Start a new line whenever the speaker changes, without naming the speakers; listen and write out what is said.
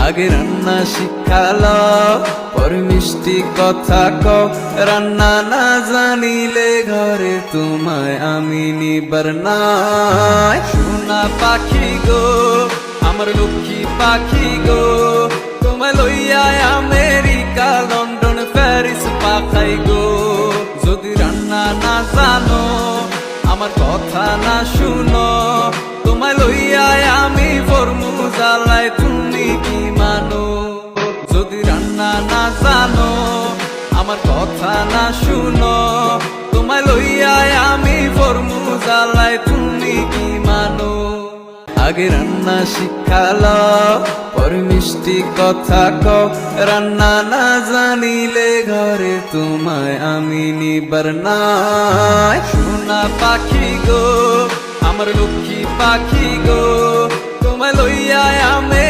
আগে রান্না শিখালো পরে মিষ্টি কথা কও, রান্না না জানিলে ঘরে তোমায় আমি নিবার নাই। সোনা পাখি গো আমার লক্ষ্মী পাখি গো, তোমায় লইয়া আমেরিকা লন্ডন প্যারিস পাঠাই গো। যদি রান্না না জানো আমার কথা না শুনো, তোমায় লইয়া আমি ফরমু জ্বালায় তুমি কি মানো। যদি রান্না না জানো আমার কথা না শুনো, তোমায় লইয়া আমি ফরমু জ্বালায় তুমি কি মানো। আগে রান্না শিখালো পরে মিষ্টি কথা কও, রান্না না জানিলে ঘরে তোমায় আমি নিবার নাই। সোনা পাখি গো আমার লক্ষ্মী পাখি গো, তোমায় লইয়া আমি